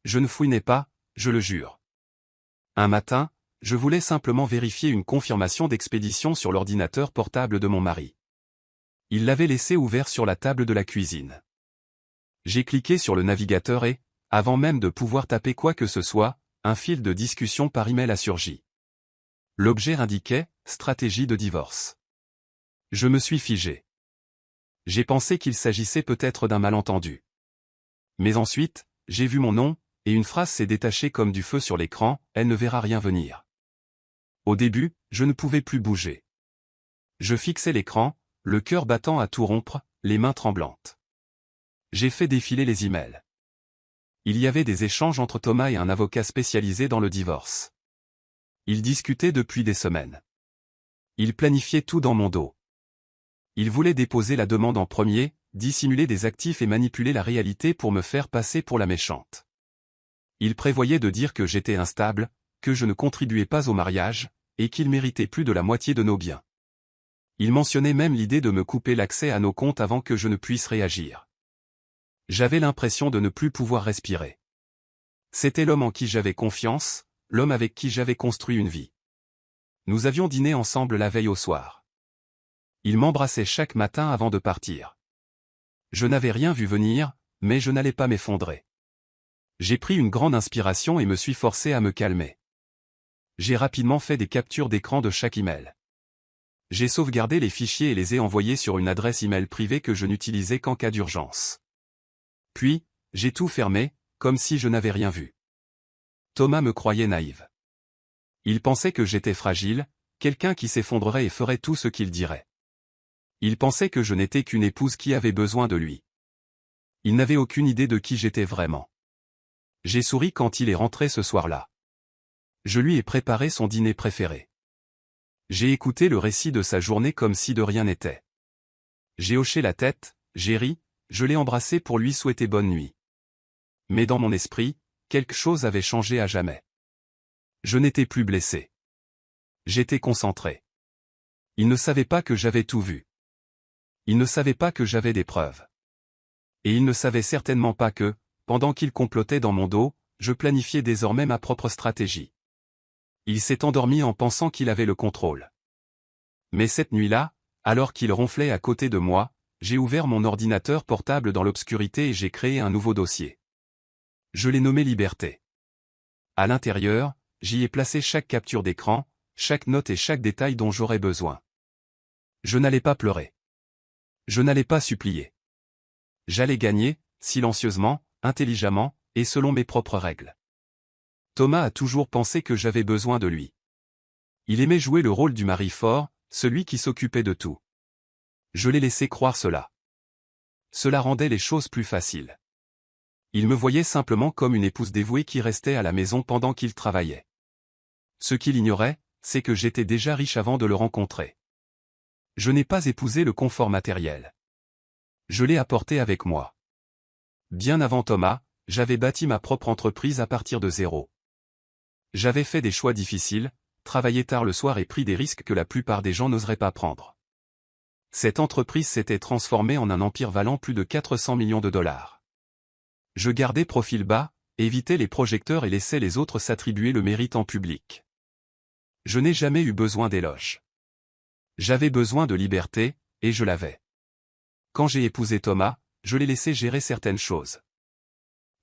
Je ne fouinais pas, je le jure. Un matin, je voulais simplement vérifier une confirmation d'expédition sur l'ordinateur portable de mon mari. Il l'avait laissé ouvert sur la table de la cuisine. J'ai cliqué sur le navigateur et, avant même de pouvoir taper quoi que ce soit, un fil de discussion par email a surgi. L'objet indiquait « Stratégie de divorce ». Je me suis figé. J'ai pensé qu'il s'agissait peut-être d'un malentendu. Mais ensuite, j'ai vu mon nom, et une phrase s'est détachée comme du feu sur l'écran, « Elle ne verra rien venir ». Au début, je ne pouvais plus bouger. Je fixais l'écran, le cœur battant à tout rompre, les mains tremblantes. J'ai fait défiler les emails. Il y avait des échanges entre Thomas et un avocat spécialisé dans le divorce. Ils discutaient depuis des semaines. Ils planifiaient tout dans mon dos. Ils voulaient déposer la demande en premier, dissimuler des actifs et manipuler la réalité pour me faire passer pour la méchante. Ils prévoyaient de dire que j'étais instable, que je ne contribuais pas au mariage, et qu'ils méritaient plus de la moitié de nos biens. Ils mentionnaient même l'idée de me couper l'accès à nos comptes avant que je ne puisse réagir. J'avais l'impression de ne plus pouvoir respirer. C'était l'homme en qui j'avais confiance, l'homme avec qui j'avais construit une vie. Nous avions dîné ensemble la veille au soir. Il m'embrassait chaque matin avant de partir. Je n'avais rien vu venir, mais je n'allais pas m'effondrer. J'ai pris une grande inspiration et me suis forcé à me calmer. J'ai rapidement fait des captures d'écran de chaque email. J'ai sauvegardé les fichiers et les ai envoyés sur une adresse email privée que je n'utilisais qu'en cas d'urgence. Puis, j'ai tout fermé, comme si je n'avais rien vu. Thomas me croyait naïve. Il pensait que j'étais fragile, quelqu'un qui s'effondrerait et ferait tout ce qu'il dirait. Il pensait que je n'étais qu'une épouse qui avait besoin de lui. Il n'avait aucune idée de qui j'étais vraiment. J'ai souri quand il est rentré ce soir-là. Je lui ai préparé son dîner préféré. J'ai écouté le récit de sa journée comme si de rien n'était. J'ai hoché la tête, j'ai ri, je l'ai embrassé pour lui souhaiter bonne nuit. Mais dans mon esprit, quelque chose avait changé à jamais. Je n'étais plus blessé. J'étais concentré. Il ne savait pas que j'avais tout vu. Il ne savait pas que j'avais des preuves. Et il ne savait certainement pas que, pendant qu'il complotait dans mon dos, je planifiais désormais ma propre stratégie. Il s'est endormi en pensant qu'il avait le contrôle. Mais cette nuit-là, alors qu'il ronflait à côté de moi, j'ai ouvert mon ordinateur portable dans l'obscurité et j'ai créé un nouveau dossier. Je l'ai nommé Liberté. À l'intérieur, j'y ai placé chaque capture d'écran, chaque note et chaque détail dont j'aurais besoin. Je n'allais pas pleurer. Je n'allais pas supplier. J'allais gagner, silencieusement, intelligemment, et selon mes propres règles. Thomas a toujours pensé que j'avais besoin de lui. Il aimait jouer le rôle du mari fort, celui qui s'occupait de tout. Je l'ai laissé croire cela. Cela rendait les choses plus faciles. Il me voyait simplement comme une épouse dévouée qui restait à la maison pendant qu'il travaillait. Ce qu'il ignorait, c'est que j'étais déjà riche avant de le rencontrer. Je n'ai pas épousé le confort matériel. Je l'ai apporté avec moi. Bien avant Thomas, j'avais bâti ma propre entreprise à partir de zéro. J'avais fait des choix difficiles, travaillé tard le soir et pris des risques que la plupart des gens n'oseraient pas prendre. Cette entreprise s'était transformée en un empire valant plus de 400 millions de dollars. Je gardais profil bas, évitais les projecteurs et laissais les autres s'attribuer le mérite en public. Je n'ai jamais eu besoin d'éloges. J'avais besoin de liberté, et je l'avais. Quand j'ai épousé Thomas, je l'ai laissé gérer certaines choses.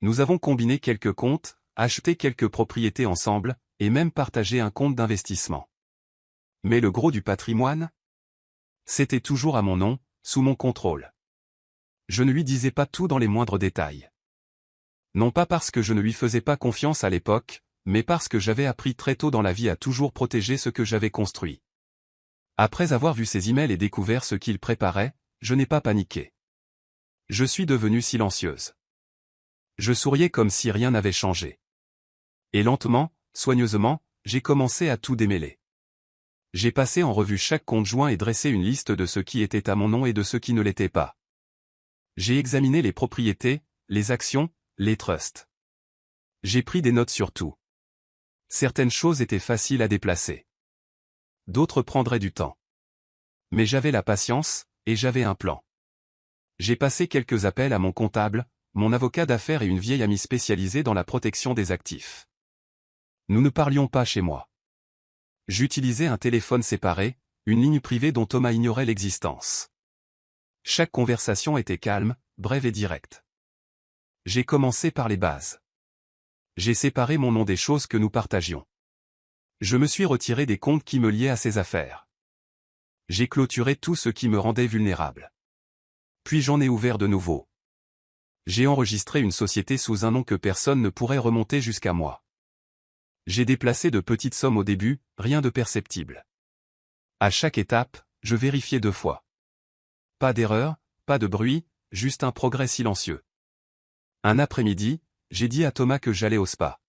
Nous avons combiné quelques comptes, acheté quelques propriétés ensemble, et même partagé un compte d'investissement. Mais le gros du patrimoine? C'était toujours à mon nom, sous mon contrôle. Je ne lui disais pas tout dans les moindres détails. Non pas parce que je ne lui faisais pas confiance à l'époque, mais parce que j'avais appris très tôt dans la vie à toujours protéger ce que j'avais construit. Après avoir vu ses emails et découvert ce qu'il préparait, je n'ai pas paniqué. Je suis devenue silencieuse. Je souriais comme si rien n'avait changé. Et lentement, soigneusement, j'ai commencé à tout démêler. J'ai passé en revue chaque compte joint et dressé une liste de ce qui était à mon nom et de ce qui ne l'était pas. J'ai examiné les propriétés, les actions, les trusts. J'ai pris des notes sur tout. Certaines choses étaient faciles à déplacer. D'autres prendraient du temps. Mais j'avais la patience, et j'avais un plan. J'ai passé quelques appels à mon comptable, mon avocat d'affaires et une vieille amie spécialisée dans la protection des actifs. Nous ne parlions pas chez moi. J'utilisais un téléphone séparé, une ligne privée dont Thomas ignorait l'existence. Chaque conversation était calme, brève et directe. J'ai commencé par les bases. J'ai séparé mon nom des choses que nous partagions. Je me suis retiré des comptes qui me liaient à ses affaires. J'ai clôturé tout ce qui me rendait vulnérable. Puis j'en ai ouvert de nouveaux. J'ai enregistré une société sous un nom que personne ne pourrait remonter jusqu'à moi. J'ai déplacé de petites sommes au début, rien de perceptible. À chaque étape, je vérifiais 2 fois. Pas d'erreur, pas de bruit, juste un progrès silencieux. Un après-midi, j'ai dit à Thomas que j'allais au spa.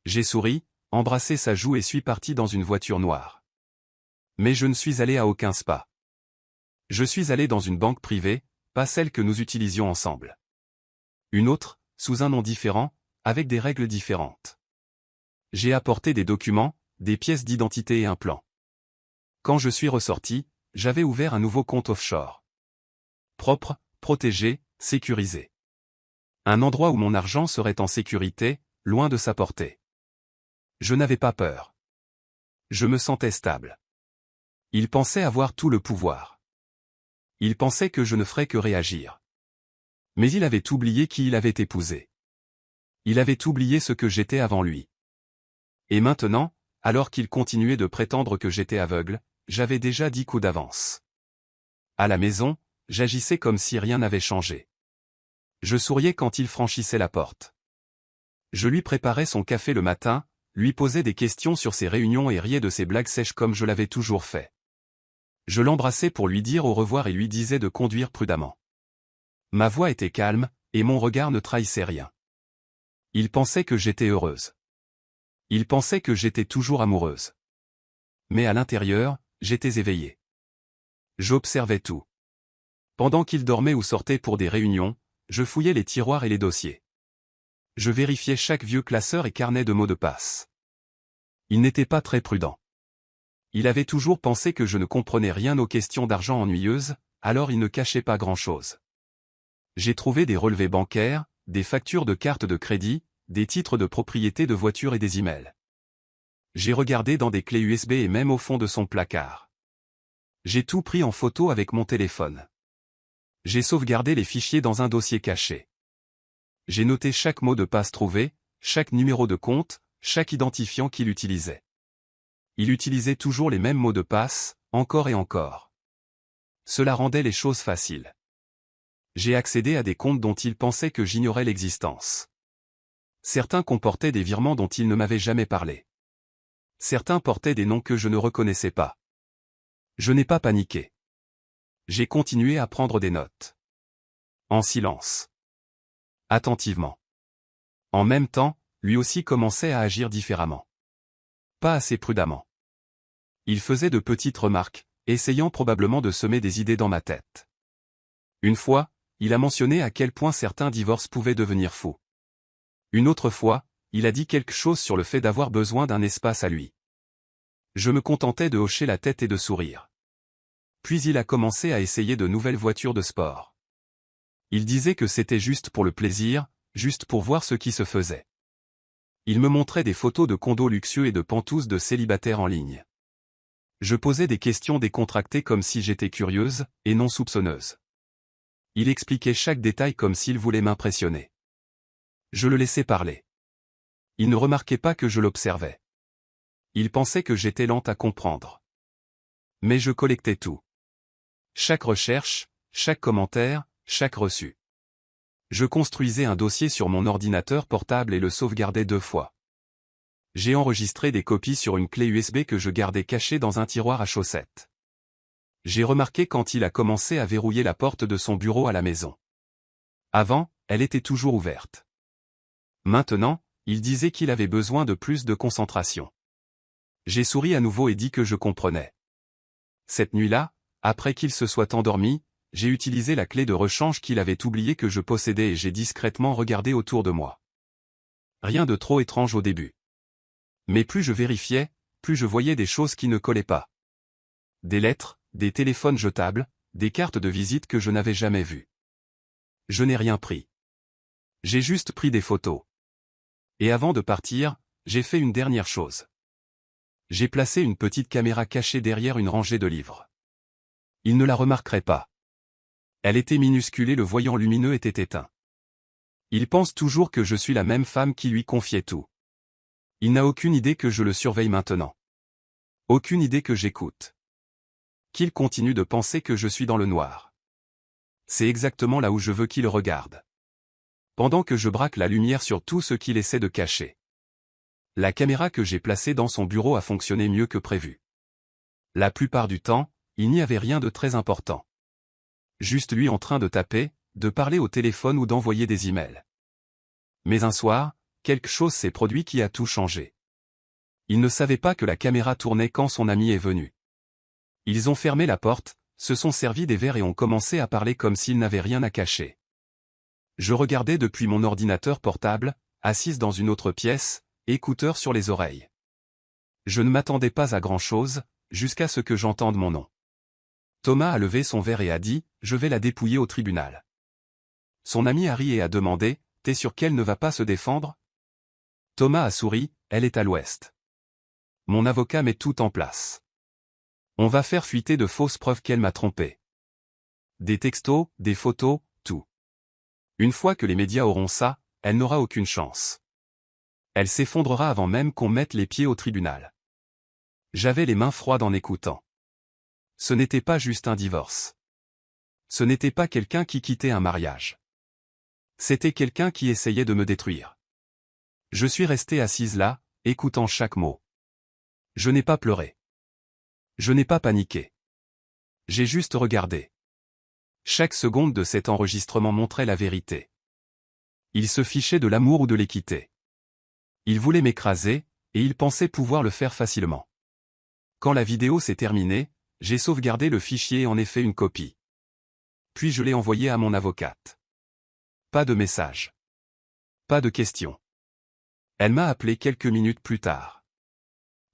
J'ai souri, embrassé sa joue et suis parti dans une voiture noire. Mais je ne suis allé à aucun spa. Je suis allé dans une banque privée, pas celle que nous utilisions ensemble. Une autre, sous un nom différent, avec des règles différentes. J'ai apporté des documents, des pièces d'identité et un plan. Quand je suis ressorti, j'avais ouvert un nouveau compte offshore. Propre, protégé, sécurisé. Un endroit où mon argent serait en sécurité, loin de sa portée. Je n'avais pas peur. Je me sentais stable. Il pensait avoir tout le pouvoir. Il pensait que je ne ferais que réagir. Mais il avait oublié qui il avait épousé. Il avait oublié ce que j'étais avant lui. Et maintenant, alors qu'il continuait de prétendre que j'étais aveugle, j'avais déjà 10 coups d'avance. À la maison, j'agissais comme si rien n'avait changé. Je souriais quand il franchissait la porte. Je lui préparais son café le matin, lui posais des questions sur ses réunions et riais de ses blagues sèches comme je l'avais toujours fait. Je l'embrassais pour lui dire au revoir et lui disais de conduire prudemment. Ma voix était calme, et mon regard ne trahissait rien. Il pensait que j'étais heureuse. Il pensait que j'étais toujours amoureuse. Mais à l'intérieur, j'étais éveillé. J'observais tout. Pendant qu'il dormait ou sortait pour des réunions, je fouillais les tiroirs et les dossiers. Je vérifiais chaque vieux classeur et carnet de mots de passe. Il n'était pas très prudent. Il avait toujours pensé que je ne comprenais rien aux questions d'argent ennuyeuses, alors il ne cachait pas grand-chose. J'ai trouvé des relevés bancaires, des factures de cartes de crédit, des titres de propriété de voitures et des emails. J'ai regardé dans des clés USB et même au fond de son placard. J'ai tout pris en photo avec mon téléphone. J'ai sauvegardé les fichiers dans un dossier caché. J'ai noté chaque mot de passe trouvé, chaque numéro de compte, chaque identifiant qu'il utilisait. Il utilisait toujours les mêmes mots de passe, encore et encore. Cela rendait les choses faciles. J'ai accédé à des comptes dont il pensait que j'ignorais l'existence. Certains comportaient des virements dont il ne m'avait jamais parlé. Certains portaient des noms que je ne reconnaissais pas. Je n'ai pas paniqué. J'ai continué à prendre des notes. En silence. Attentivement. En même temps, lui aussi commençait à agir différemment. Pas assez prudemment. Il faisait de petites remarques, essayant probablement de semer des idées dans ma tête. Une fois, il a mentionné à quel point certains divorces pouvaient devenir fous. Une autre fois, il a dit quelque chose sur le fait d'avoir besoin d'un espace à lui. Je me contentais de hocher la tête et de sourire. Puis il a commencé à essayer de nouvelles voitures de sport. Il disait que c'était juste pour le plaisir, juste pour voir ce qui se faisait. Il me montrait des photos de condos luxueux et de pantouses de célibataires en ligne. Je posais des questions décontractées comme si j'étais curieuse, et non soupçonneuse. Il expliquait chaque détail comme s'il voulait m'impressionner. Je le laissais parler. Il ne remarquait pas que je l'observais. Il pensait que j'étais lente à comprendre. Mais je collectais tout. Chaque recherche, chaque commentaire, chaque reçu. Je construisais un dossier sur mon ordinateur portable et le sauvegardais 2 fois. J'ai enregistré des copies sur une clé USB que je gardais cachée dans un tiroir à chaussettes. J'ai remarqué quand il a commencé à verrouiller la porte de son bureau à la maison. Avant, elle était toujours ouverte. Maintenant, il disait qu'il avait besoin de plus de concentration. J'ai souri à nouveau et dit que je comprenais. Cette nuit-là, après qu'il se soit endormi, j'ai utilisé la clé de rechange qu'il avait oublié que je possédais et j'ai discrètement regardé autour de moi. Rien de trop étrange au début. Mais plus je vérifiais, plus je voyais des choses qui ne collaient pas. Des lettres, des téléphones jetables, des cartes de visite que je n'avais jamais vues. Je n'ai rien pris. J'ai juste pris des photos. Et avant de partir, j'ai fait une dernière chose. J'ai placé une petite caméra cachée derrière une rangée de livres. Il ne la remarquerait pas. Elle était minuscule et le voyant lumineux était éteint. Il pense toujours que je suis la même femme qui lui confiait tout. Il n'a aucune idée que je le surveille maintenant. Aucune idée que j'écoute. Qu'il continue de penser que je suis dans le noir. C'est exactement là où je veux qu'il regarde. Pendant que je braque la lumière sur tout ce qu'il essaie de cacher. La caméra que j'ai placée dans son bureau a fonctionné mieux que prévu. La plupart du temps, il n'y avait rien de très important. Juste lui en train de taper, de parler au téléphone ou d'envoyer des emails. Mais un soir, quelque chose s'est produit qui a tout changé. Il ne savait pas que la caméra tournait quand son ami est venu. Ils ont fermé la porte, se sont servis des verres et ont commencé à parler comme s'ils n'avaient rien à cacher. Je regardais depuis mon ordinateur portable, assise dans une autre pièce, écouteurs sur les oreilles. Je ne m'attendais pas à grand-chose, jusqu'à ce que j'entende mon nom. Thomas a levé son verre et a dit « Je vais la dépouiller au tribunal ». Son ami a ri et a demandé « T'es sûr qu'elle ne va pas se défendre ?» Thomas a souri, elle est à l'ouest. Mon avocat met tout en place. On va faire fuiter de fausses preuves qu'elle m'a trompé. Des textos, des photos, tout. Une fois que les médias auront ça, elle n'aura aucune chance. Elle s'effondrera avant même qu'on mette les pieds au tribunal. J'avais les mains froides en écoutant. Ce n'était pas juste un divorce. Ce n'était pas quelqu'un qui quittait un mariage. C'était quelqu'un qui essayait de me détruire. Je suis resté assise là, écoutant chaque mot. Je n'ai pas pleuré. Je n'ai pas paniqué. J'ai juste regardé. Chaque seconde de cet enregistrement montrait la vérité. Il se fichait de l'amour ou de l'équité. Il voulait m'écraser, et il pensait pouvoir le faire facilement. Quand la vidéo s'est terminée, j'ai sauvegardé le fichier et en ai fait une copie. Puis je l'ai envoyé à mon avocate. Pas de message. Pas de questions. Elle m'a appelé quelques minutes plus tard.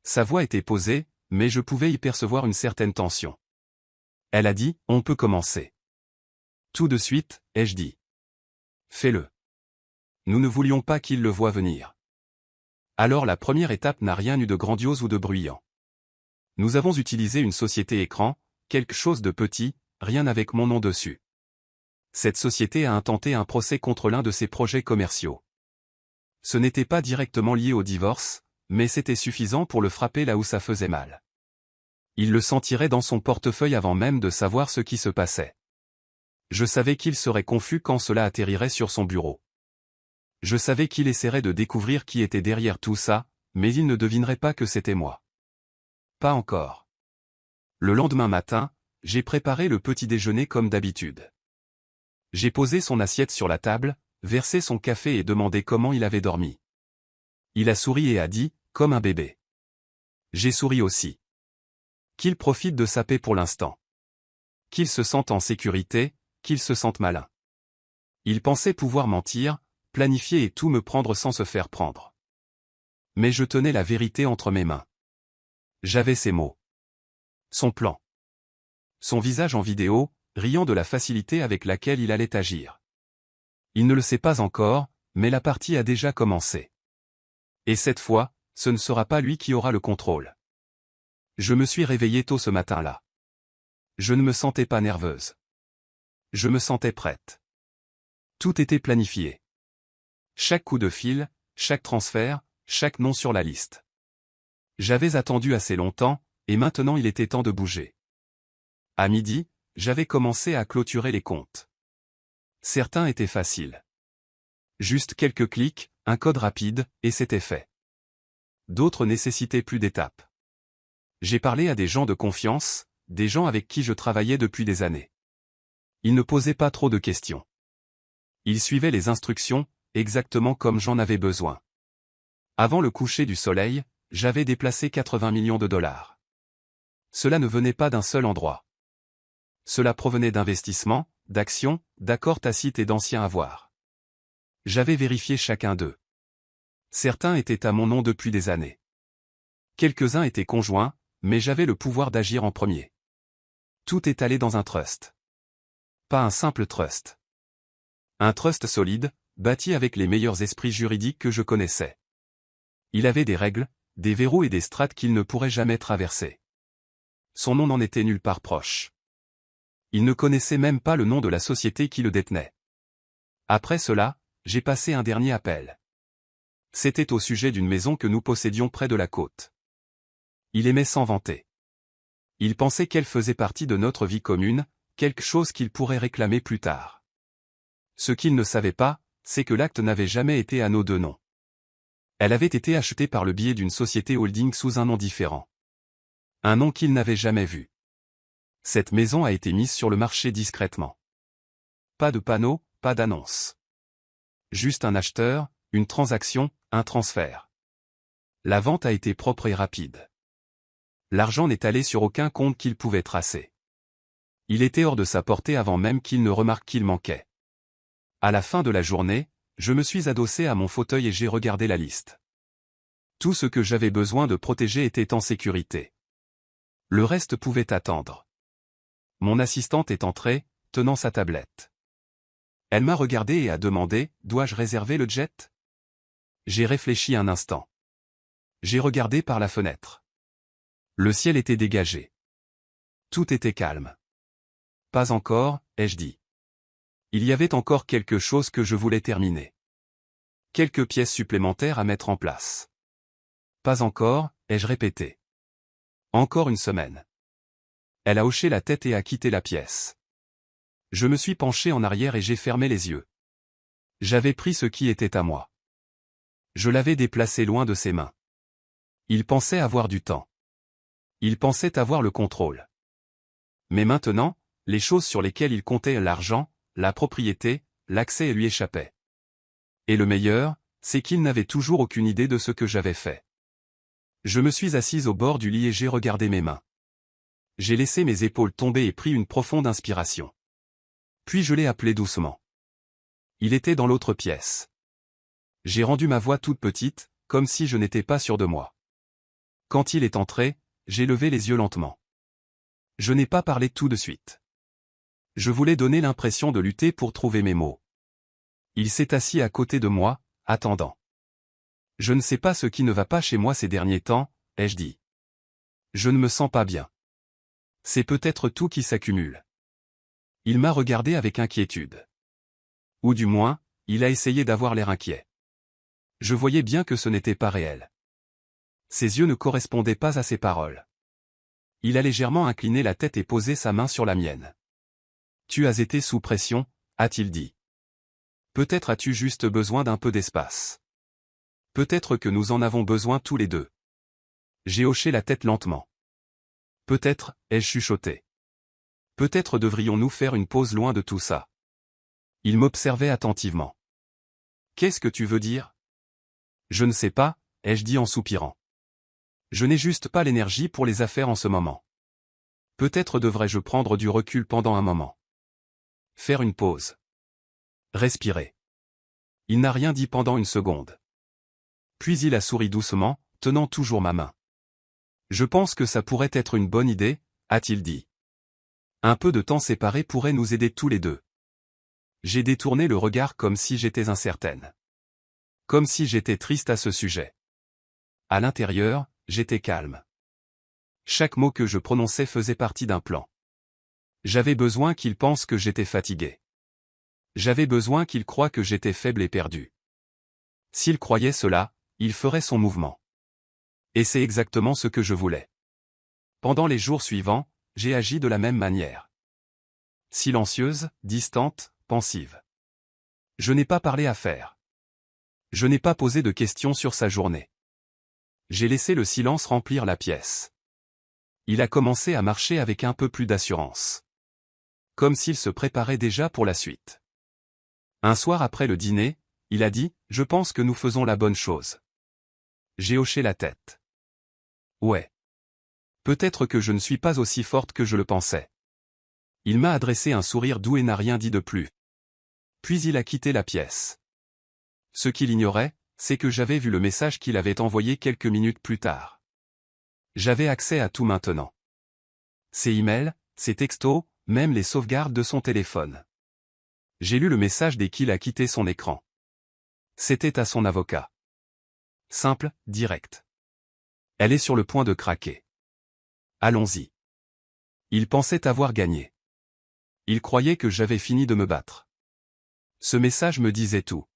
Sa voix était posée, mais je pouvais y percevoir une certaine tension. Elle a dit « On peut commencer ». Tout de suite, ai-je dit. Fais-le. Nous ne voulions pas qu'il le voie venir. Alors la première étape n'a rien eu de grandiose ou de bruyant. Nous avons utilisé une société écran, quelque chose de petit, rien avec mon nom dessus. Cette société a intenté un procès contre l'un de ses projets commerciaux. Ce n'était pas directement lié au divorce, mais c'était suffisant pour le frapper là où ça faisait mal. Il le sentirait dans son portefeuille avant même de savoir ce qui se passait. Je savais qu'il serait confus quand cela atterrirait sur son bureau. Je savais qu'il essaierait de découvrir qui était derrière tout ça, mais il ne devinerait pas que c'était moi. Pas encore. Le lendemain matin, j'ai préparé le petit déjeuner comme d'habitude. J'ai posé son assiette sur la table, versé son café et demandé comment il avait dormi. Il a souri et a dit, comme un bébé. J'ai souri aussi. Qu'il profite de sa paix pour l'instant. Qu'il se sente en sécurité, qu'il se sente malin. Il pensait pouvoir mentir, planifier et tout me prendre sans se faire prendre. Mais je tenais la vérité entre mes mains. J'avais ses mots. Son plan. Son visage en vidéo, riant de la facilité avec laquelle il allait agir. Il ne le sait pas encore, mais la partie a déjà commencé. Et cette fois, ce ne sera pas lui qui aura le contrôle. Je me suis réveillé tôt ce matin-là. Je ne me sentais pas nerveuse. Je me sentais prête. Tout était planifié. Chaque coup de fil, chaque transfert, chaque nom sur la liste. J'avais attendu assez longtemps, et maintenant il était temps de bouger. À midi, j'avais commencé à clôturer les comptes. Certains étaient faciles. Juste quelques clics, un code rapide, et c'était fait. D'autres nécessitaient plus d'étapes. J'ai parlé à des gens de confiance, des gens avec qui je travaillais depuis des années. Ils ne posaient pas trop de questions. Ils suivaient les instructions, exactement comme j'en avais besoin. Avant le coucher du soleil, j'avais déplacé 80 millions de dollars. Cela ne venait pas d'un seul endroit. Cela provenait d'investissements, d'actions, d'accords tacites et d'anciens avoirs. J'avais vérifié chacun d'eux. Certains étaient à mon nom depuis des années. Quelques-uns étaient conjoints, mais j'avais le pouvoir d'agir en premier. Tout est allé dans un trust. Pas un simple trust. Un trust solide, bâti avec les meilleurs esprits juridiques que je connaissais. Il avait des règles, des verrous et des strates qu'il ne pourrait jamais traverser. Son nom n'en était nulle part proche. Il ne connaissait même pas le nom de la société qui le détenait. Après cela, j'ai passé un dernier appel. C'était au sujet d'une maison que nous possédions près de la côte. Il aimait s'en vanter. Il pensait qu'elle faisait partie de notre vie commune, quelque chose qu'il pourrait réclamer plus tard. Ce qu'il ne savait pas, c'est que l'acte n'avait jamais été à nos deux noms. Elle avait été achetée par le biais d'une société holding sous un nom différent. Un nom qu'il n'avait jamais vu. Cette maison a été mise sur le marché discrètement. Pas de panneau, pas d'annonce. Juste un acheteur, une transaction, un transfert. La vente a été propre et rapide. L'argent n'est allé sur aucun compte qu'il pouvait tracer. Il était hors de sa portée avant même qu'il ne remarque qu'il manquait. À la fin de la journée, je me suis adossé à mon fauteuil et j'ai regardé la liste. Tout ce que j'avais besoin de protéger était en sécurité. Le reste pouvait attendre. Mon assistante est entrée, tenant sa tablette. Elle m'a regardé et a demandé, « Dois-je réserver le jet ?» J'ai réfléchi un instant. J'ai regardé par la fenêtre. Le ciel était dégagé. Tout était calme. Pas encore, ai-je dit. Il y avait encore quelque chose que je voulais terminer. Quelques pièces supplémentaires à mettre en place. Pas encore, ai-je répété. Encore une semaine. Elle a hoché la tête et a quitté la pièce. Je me suis penché en arrière et j'ai fermé les yeux. J'avais pris ce qui était à moi. Je l'avais déplacé loin de ses mains. Il pensait avoir du temps. Il pensait avoir le contrôle. Mais maintenant, les choses sur lesquelles il comptait, l'argent, la propriété, l'accès lui échappaient. Et le meilleur, c'est qu'il n'avait toujours aucune idée de ce que j'avais fait. Je me suis assise au bord du lit et j'ai regardé mes mains. J'ai laissé mes épaules tomber et pris une profonde inspiration. Puis je l'ai appelé doucement. Il était dans l'autre pièce. J'ai rendu ma voix toute petite, comme si je n'étais pas sûr de moi. Quand il est entré, j'ai levé les yeux lentement. Je n'ai pas parlé tout de suite. Je voulais donner l'impression de lutter pour trouver mes mots. Il s'est assis à côté de moi, attendant. Je ne sais pas ce qui ne va pas chez moi ces derniers temps, ai-je dit. Je ne me sens pas bien. C'est peut-être tout qui s'accumule. Il m'a regardé avec inquiétude. Ou du moins, il a essayé d'avoir l'air inquiet. Je voyais bien que ce n'était pas réel. Ses yeux ne correspondaient pas à ses paroles. Il a légèrement incliné la tête et posé sa main sur la mienne. « Tu as été sous pression » a-t-il dit. « Peut-être as-tu juste besoin d'un peu d'espace. Peut-être que nous en avons besoin tous les deux. » J'ai hoché la tête lentement. « Peut-être, ai-je chuchoté. Peut-être devrions-nous faire une pause loin de tout ça. » Il m'observait attentivement. « Qu'est-ce que tu veux dire ? » Je ne sais pas, ai-je dit en soupirant. Je n'ai juste pas l'énergie pour les affaires en ce moment. Peut-être devrais-je prendre du recul pendant un moment. Faire une pause. Respirer. Il n'a rien dit pendant une seconde. Puis il a souri doucement, tenant toujours ma main. Je pense que ça pourrait être une bonne idée, a-t-il dit. Un peu de temps séparé pourrait nous aider tous les deux. J'ai détourné le regard comme si j'étais incertaine. Comme si j'étais triste à ce sujet. À l'intérieur, j'étais calme. Chaque mot que je prononçais faisait partie d'un plan. J'avais besoin qu'il pense que j'étais fatigué. J'avais besoin qu'il croie que j'étais faible et perdu. S'il croyait cela, il ferait son mouvement. Et c'est exactement ce que je voulais. Pendant les jours suivants, j'ai agi de la même manière. Silencieuse, distante, pensive. Je n'ai pas parlé affaires. Je n'ai pas posé de questions sur sa journée. J'ai laissé le silence remplir la pièce. Il a commencé à marcher avec un peu plus d'assurance. Comme s'il se préparait déjà pour la suite. Un soir après le dîner, il a dit, « Je pense que nous faisons la bonne chose. » J'ai hoché la tête. Ouais. Peut-être que je ne suis pas aussi forte que je le pensais. Il m'a adressé un sourire doux et n'a rien dit de plus. Puis il a quitté la pièce. Ce qu'il ignorait, c'est que j'avais vu le message qu'il avait envoyé quelques minutes plus tard. J'avais accès à tout maintenant. Ses emails, ses textos, même les sauvegardes de son téléphone. J'ai lu le message dès qu'il a quitté son écran. C'était à son avocat. Simple, direct. Elle est sur le point de craquer. Allons-y. Il pensait avoir gagné. Il croyait que j'avais fini de me battre. Ce message me disait tout.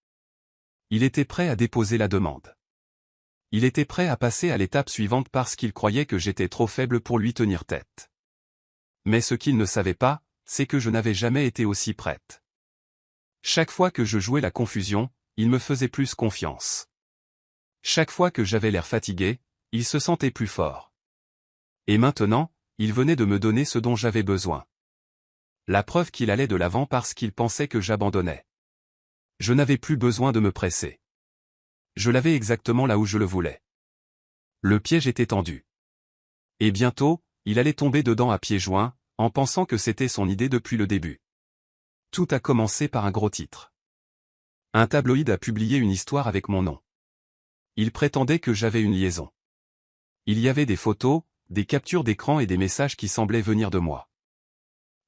Il était prêt à déposer la demande. Il était prêt à passer à l'étape suivante parce qu'il croyait que j'étais trop faible pour lui tenir tête. Mais ce qu'il ne savait pas, c'est que je n'avais jamais été aussi prête. Chaque fois que je jouais la confusion, il me faisait plus confiance. Chaque fois que j'avais l'air fatigué, il se sentait plus fort. Et maintenant, il venait de me donner ce dont j'avais besoin. La preuve qu'il allait de l'avant parce qu'il pensait que j'abandonnais. Je n'avais plus besoin de me presser. Je l'avais exactement là où je le voulais. Le piège était tendu. Et bientôt, il allait tomber dedans à pieds joints, en pensant que c'était son idée depuis le début. Tout a commencé par un gros titre. Un tabloïd a publié une histoire avec mon nom. Il prétendait que j'avais une liaison. Il y avait des photos, des captures d'écran et des messages qui semblaient venir de moi.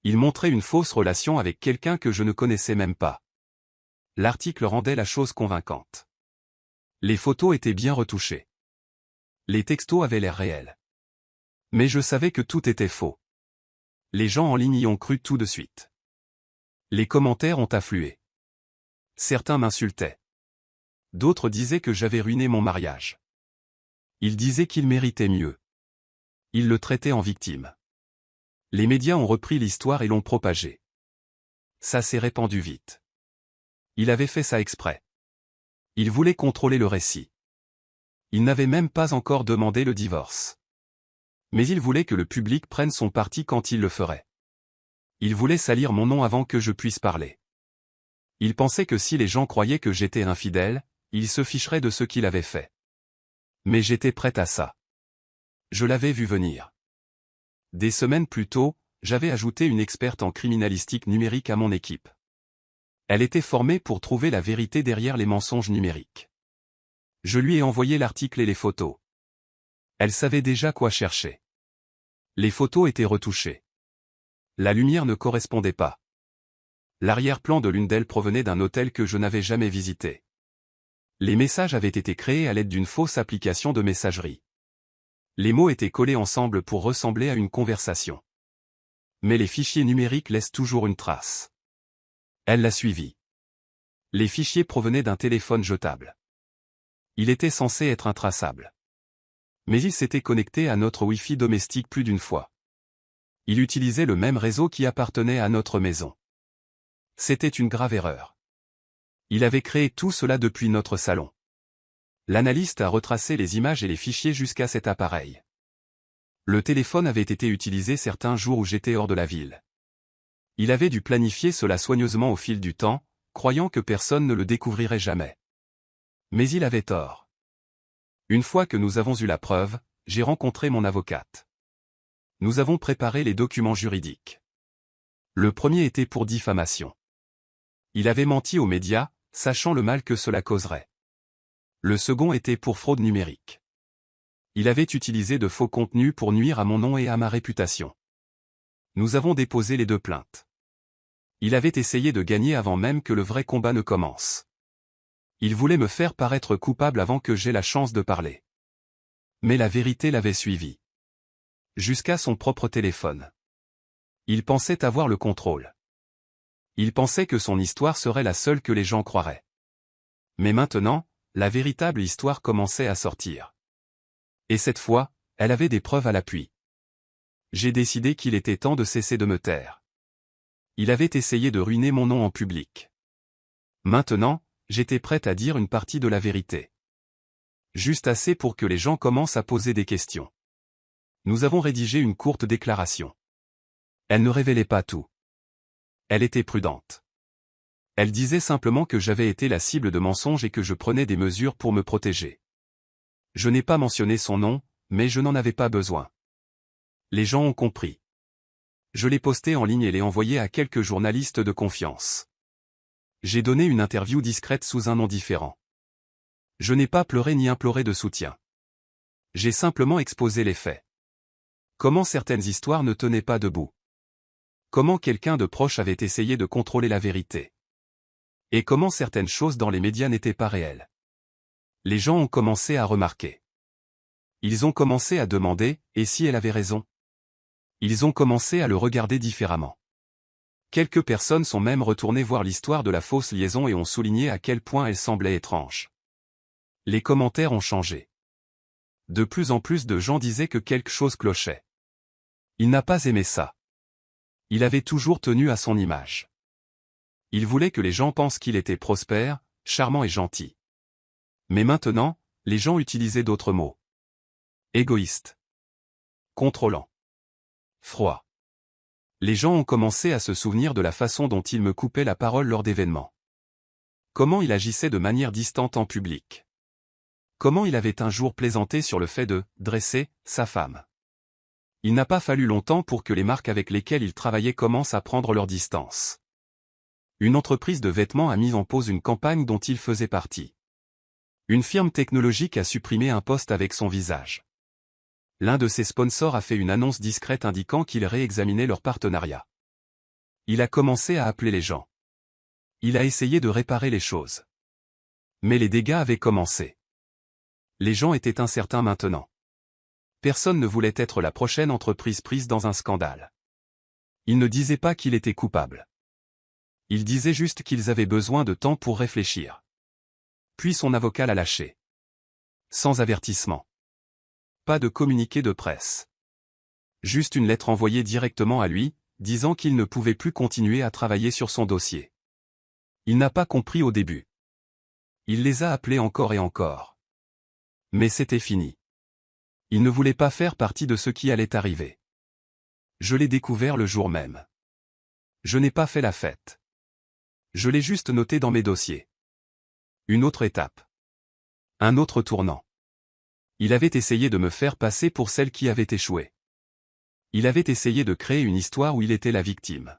Il montrait une fausse relation avec quelqu'un que je ne connaissais même pas. L'article rendait la chose convaincante. Les photos étaient bien retouchées. Les textos avaient l'air réels. Mais je savais que tout était faux. Les gens en ligne y ont cru tout de suite. Les commentaires ont afflué. Certains m'insultaient. D'autres disaient que j'avais ruiné mon mariage. Ils disaient qu'il méritait mieux. Ils le traitaient en victime. Les médias ont repris l'histoire et l'ont propagée. Ça s'est répandu vite. Il avait fait ça exprès. Il voulait contrôler le récit. Il n'avait même pas encore demandé le divorce. Mais il voulait que le public prenne son parti quand il le ferait. Il voulait salir mon nom avant que je puisse parler. Il pensait que si les gens croyaient que j'étais infidèle, ils se ficheraient de ce qu'il avait fait. Mais j'étais prête à ça. Je l'avais vu venir. Des semaines plus tôt, j'avais ajouté une experte en criminalistique numérique à mon équipe. Elle était formée pour trouver la vérité derrière les mensonges numériques. Je lui ai envoyé l'article et les photos. Elle savait déjà quoi chercher. Les photos étaient retouchées. La lumière ne correspondait pas. L'arrière-plan de l'une d'elles provenait d'un hôtel que je n'avais jamais visité. Les messages avaient été créés à l'aide d'une fausse application de messagerie. Les mots étaient collés ensemble pour ressembler à une conversation. Mais les fichiers numériques laissent toujours une trace. Elle l'a suivi. Les fichiers provenaient d'un téléphone jetable. Il était censé être intraçable. Mais il s'était connecté à notre Wi-Fi domestique plus d'une fois. Il utilisait le même réseau qui appartenait à notre maison. C'était une grave erreur. Il avait créé tout cela depuis notre salon. L'analyste a retracé les images et les fichiers jusqu'à cet appareil. Le téléphone avait été utilisé certains jours où j'étais hors de la ville. Il avait dû planifier cela soigneusement au fil du temps, croyant que personne ne le découvrirait jamais. Mais il avait tort. Une fois que nous avons eu la preuve, j'ai rencontré mon avocate. Nous avons préparé les documents juridiques. Le premier était pour diffamation. Il avait menti aux médias, sachant le mal que cela causerait. Le second était pour fraude numérique. Il avait utilisé de faux contenus pour nuire à mon nom et à ma réputation. Nous avons déposé les deux plaintes. Il avait essayé de gagner avant même que le vrai combat ne commence. Il voulait me faire paraître coupable avant que j'aie la chance de parler. Mais la vérité l'avait suivi. Jusqu'à son propre téléphone. Il pensait avoir le contrôle. Il pensait que son histoire serait la seule que les gens croiraient. Mais maintenant, la véritable histoire commençait à sortir. Et cette fois, elle avait des preuves à l'appui. J'ai décidé qu'il était temps de cesser de me taire. Il avait essayé de ruiner mon nom en public. Maintenant, j'étais prête à dire une partie de la vérité. Juste assez pour que les gens commencent à poser des questions. Nous avons rédigé une courte déclaration. Elle ne révélait pas tout. Elle était prudente. Elle disait simplement que j'avais été la cible de mensonges et que je prenais des mesures pour me protéger. Je n'ai pas mentionné son nom, mais je n'en avais pas besoin. Les gens ont compris. Je l'ai posté en ligne et l'ai envoyé à quelques journalistes de confiance. J'ai donné une interview discrète sous un nom différent. Je n'ai pas pleuré ni imploré de soutien. J'ai simplement exposé les faits. Comment certaines histoires ne tenaient pas debout. Comment quelqu'un de proche avait essayé de contrôler la vérité. Et comment certaines choses dans les médias n'étaient pas réelles. Les gens ont commencé à remarquer. Ils ont commencé à demander, et si elle avait raison? Ils ont commencé à le regarder différemment. Quelques personnes sont même retournées voir l'histoire de la fausse liaison et ont souligné à quel point elle semblait étrange. Les commentaires ont changé. De plus en plus de gens disaient que quelque chose clochait. Il n'a pas aimé ça. Il avait toujours tenu à son image. Il voulait que les gens pensent qu'il était prospère, charmant et gentil. Mais maintenant, les gens utilisaient d'autres mots. Égoïste. Contrôlant. Froid. Les gens ont commencé à se souvenir de la façon dont il me coupait la parole lors d'événements. Comment il agissait de manière distante en public. Comment il avait un jour plaisanté sur le fait de « dresser » sa femme. Il n'a pas fallu longtemps pour que les marques avec lesquelles il travaillait commencent à prendre leur distance. Une entreprise de vêtements a mis en pause une campagne dont il faisait partie. Une firme technologique a supprimé un post avec son visage. L'un de ses sponsors a fait une annonce discrète indiquant qu'il réexaminait leur partenariat. Il a commencé à appeler les gens. Il a essayé de réparer les choses. Mais les dégâts avaient commencé. Les gens étaient incertains maintenant. Personne ne voulait être la prochaine entreprise prise dans un scandale. Ils ne disaient pas qu'il était coupable. Ils disaient juste qu'ils avaient besoin de temps pour réfléchir. Puis son avocat l'a lâché. Sans avertissement. Pas de communiqué de presse. Juste une lettre envoyée directement à lui, disant qu'il ne pouvait plus continuer à travailler sur son dossier. Il n'a pas compris au début. Il les a appelés encore et encore. Mais c'était fini. Il ne voulait pas faire partie de ce qui allait arriver. Je l'ai découvert le jour même. Je n'ai pas fait la fête. Je l'ai juste noté dans mes dossiers. Une autre étape. Un autre tournant. Il avait essayé de me faire passer pour celle qui avait échoué. Il avait essayé de créer une histoire où il était la victime.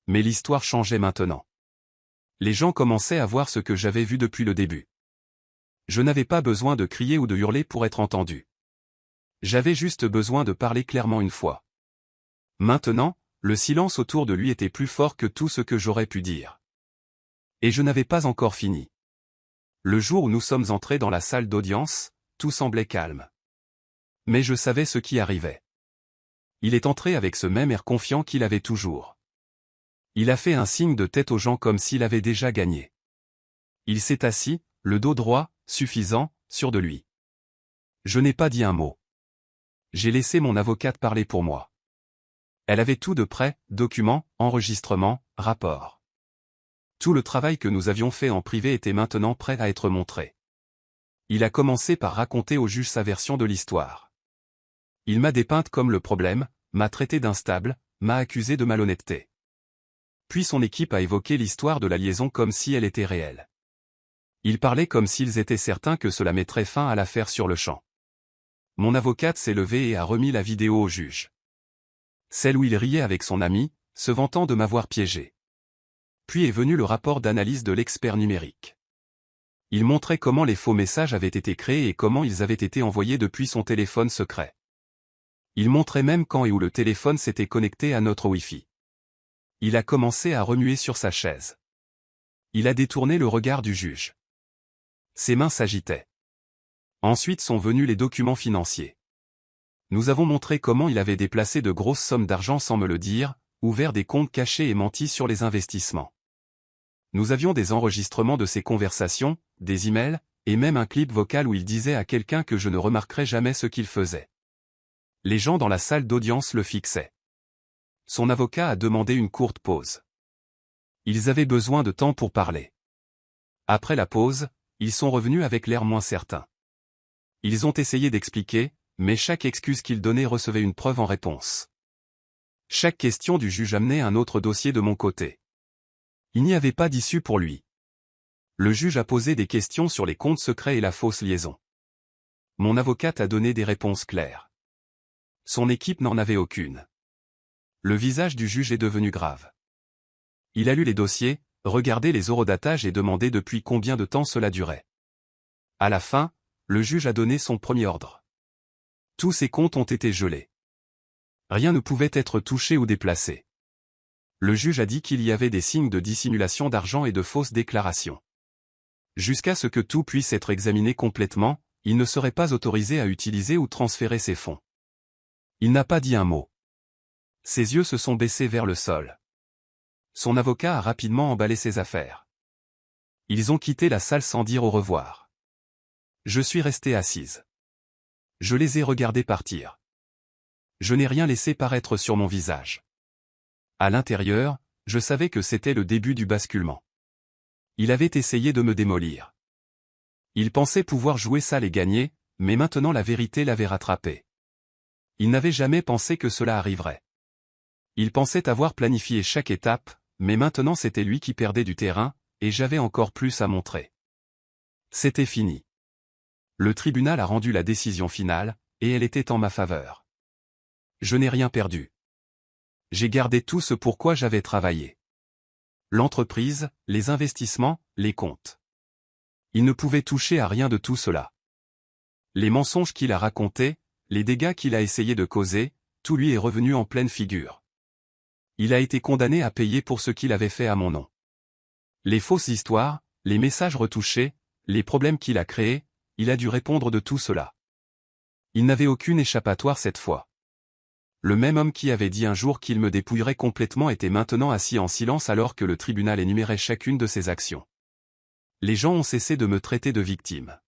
Mais l'histoire changeait maintenant. Les gens commençaient à voir ce que j'avais vu depuis le début. Je n'avais pas besoin de crier ou de hurler pour être entendu. J'avais juste besoin de parler clairement une fois. Maintenant, le silence autour de lui était plus fort que tout ce que j'aurais pu dire. Et je n'avais pas encore fini. Le jour où nous sommes entrés dans la salle d'audience, tout semblait calme. Mais je savais ce qui arrivait. Il est entré avec ce même air confiant qu'il avait toujours. Il a fait un signe de tête aux gens comme s'il avait déjà gagné. Il s'est assis, le dos droit, suffisant, sûr de lui. Je n'ai pas dit un mot. J'ai laissé mon avocate parler pour moi. Elle avait tout de prêt, documents, enregistrements, rapports. Tout le travail que nous avions fait en privé était maintenant prêt à être montré. Il a commencé par raconter au juge sa version de l'histoire. Il m'a dépeinte comme le problème, m'a traité d'instable, m'a accusé de malhonnêteté. Puis son équipe a évoqué l'histoire de la liaison comme si elle était réelle. Il parlait comme s'ils étaient certains que cela mettrait fin à l'affaire sur le champ. Mon avocate s'est levée et a remis la vidéo au juge. Celle où il riait avec son ami, se vantant de m'avoir piégé. Puis est venu le rapport d'analyse de l'expert numérique. Il montrait comment les faux messages avaient été créés et comment ils avaient été envoyés depuis son téléphone secret. Il montrait même quand et où le téléphone s'était connecté à notre Wi-Fi. Il a commencé à remuer sur sa chaise. Il a détourné le regard du juge. Ses mains s'agitaient. Ensuite sont venus les documents financiers. Nous avons montré comment il avait déplacé de grosses sommes d'argent sans me le dire, ouvert des comptes cachés et menti sur les investissements. Nous avions des enregistrements de ses conversations, des emails, et même un clip vocal où il disait à quelqu'un que je ne remarquerais jamais ce qu'il faisait. Les gens dans la salle d'audience le fixaient. Son avocat a demandé une courte pause. Ils avaient besoin de temps pour parler. Après la pause, ils sont revenus avec l'air moins certain. Ils ont essayé d'expliquer, mais chaque excuse qu'ils donnaient recevait une preuve en réponse. Chaque question du juge amenait un autre dossier de mon côté. Il n'y avait pas d'issue pour lui. Le juge a posé des questions sur les comptes secrets et la fausse liaison. Mon avocate a donné des réponses claires. Son équipe n'en avait aucune. Le visage du juge est devenu grave. Il a lu les dossiers, regardé les horodatages et demandé depuis combien de temps cela durait. À la fin, le juge a donné son premier ordre. Tous ses comptes ont été gelés. Rien ne pouvait être touché ou déplacé. Le juge a dit qu'il y avait des signes de dissimulation d'argent et de fausses déclarations. Jusqu'à ce que tout puisse être examiné complètement, il ne serait pas autorisé à utiliser ou transférer ces fonds. Il n'a pas dit un mot. Ses yeux se sont baissés vers le sol. Son avocat a rapidement emballé ses affaires. Ils ont quitté la salle sans dire au revoir. Je suis restée assise. Je les ai regardés partir. Je n'ai rien laissé paraître sur mon visage. À l'intérieur, je savais que c'était le début du basculement. Il avait essayé de me démolir. Il pensait pouvoir jouer sale et gagner, mais maintenant la vérité l'avait rattrapé. Il n'avait jamais pensé que cela arriverait. Il pensait avoir planifié chaque étape, mais maintenant c'était lui qui perdait du terrain, et j'avais encore plus à montrer. C'était fini. Le tribunal a rendu la décision finale, et elle était en ma faveur. Je n'ai rien perdu. J'ai gardé tout ce pour quoi j'avais travaillé. L'entreprise, les investissements, les comptes. Il ne pouvait toucher à rien de tout cela. Les mensonges qu'il a racontés, les dégâts qu'il a essayé de causer, tout lui est revenu en pleine figure. Il a été condamné à payer pour ce qu'il avait fait à mon nom. Les fausses histoires, les messages retouchés, les problèmes qu'il a créés, il a dû répondre de tout cela. Il n'avait aucune échappatoire cette fois. Le même homme qui avait dit un jour qu'il me dépouillerait complètement était maintenant assis en silence alors que le tribunal énumérait chacune de ses actions. Les gens ont cessé de me traiter de victime.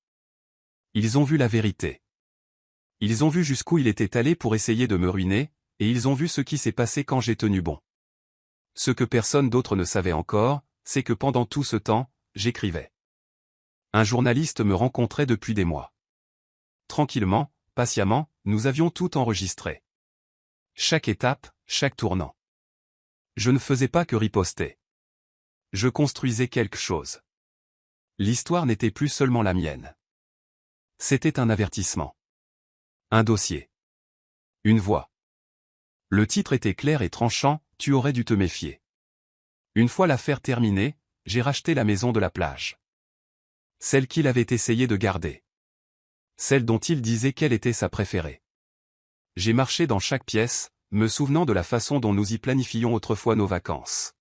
Ils ont vu la vérité. Ils ont vu jusqu'où il était allé pour essayer de me ruiner, et ils ont vu ce qui s'est passé quand j'ai tenu bon. Ce que personne d'autre ne savait encore, c'est que pendant tout ce temps, j'écrivais. Un journaliste me rencontrait depuis des mois. Tranquillement, patiemment, nous avions tout enregistré. Chaque étape, chaque tournant. Je ne faisais pas que riposter. Je construisais quelque chose. L'histoire n'était plus seulement la mienne. C'était un avertissement. Un dossier. Une voix. Le titre était clair et tranchant, tu aurais dû te méfier. Une fois l'affaire terminée, j'ai racheté la maison de la plage. Celle qu'il avait essayé de garder. Celle dont il disait qu'elle était sa préférée. J'ai marché dans chaque pièce, me souvenant de la façon dont nous y planifions autrefois nos vacances.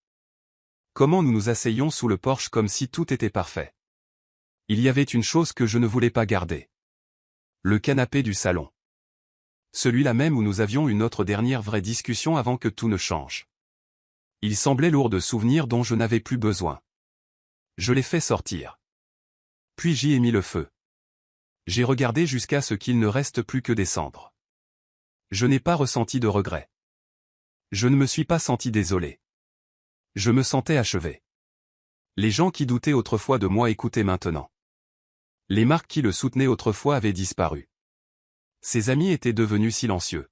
Comment nous nous asseyions sous le porche comme si tout était parfait. Il y avait une chose que je ne voulais pas garder. Le canapé du salon. Celui-là même où nous avions eu notre dernière vraie discussion avant que tout ne change. Il semblait lourd de souvenirs dont je n'avais plus besoin. Je l'ai fait sortir. Puis j'y ai mis le feu. J'ai regardé jusqu'à ce qu'il ne reste plus que des cendres. Je n'ai pas ressenti de regret. Je ne me suis pas senti désolé. Je me sentais achevé. Les gens qui doutaient autrefois de moi écoutaient maintenant. Les marques qui le soutenaient autrefois avaient disparu. Ses amis étaient devenus silencieux.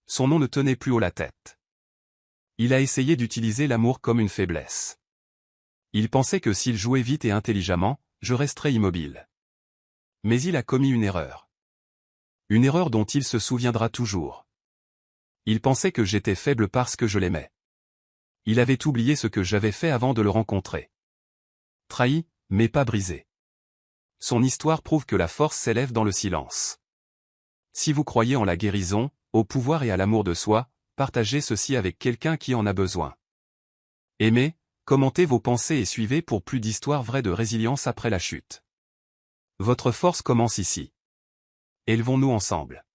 Son nom ne tenait plus haut la tête. Il a essayé d'utiliser l'amour comme une faiblesse. Il pensait que s'il jouait vite et intelligemment, je resterais immobile. Mais il a commis une erreur. Une erreur dont il se souviendra toujours. Il pensait que j'étais faible parce que je l'aimais. Il avait oublié ce que j'avais fait avant de le rencontrer. Trahi, mais pas brisé. Son histoire prouve que la force s'élève dans le silence. Si vous croyez en la guérison, au pouvoir et à l'amour de soi, partagez ceci avec quelqu'un qui en a besoin. Aimez, commentez vos pensées et suivez pour plus d'histoires vraies de résilience après la chute. Votre force commence ici. Élevons-nous ensemble.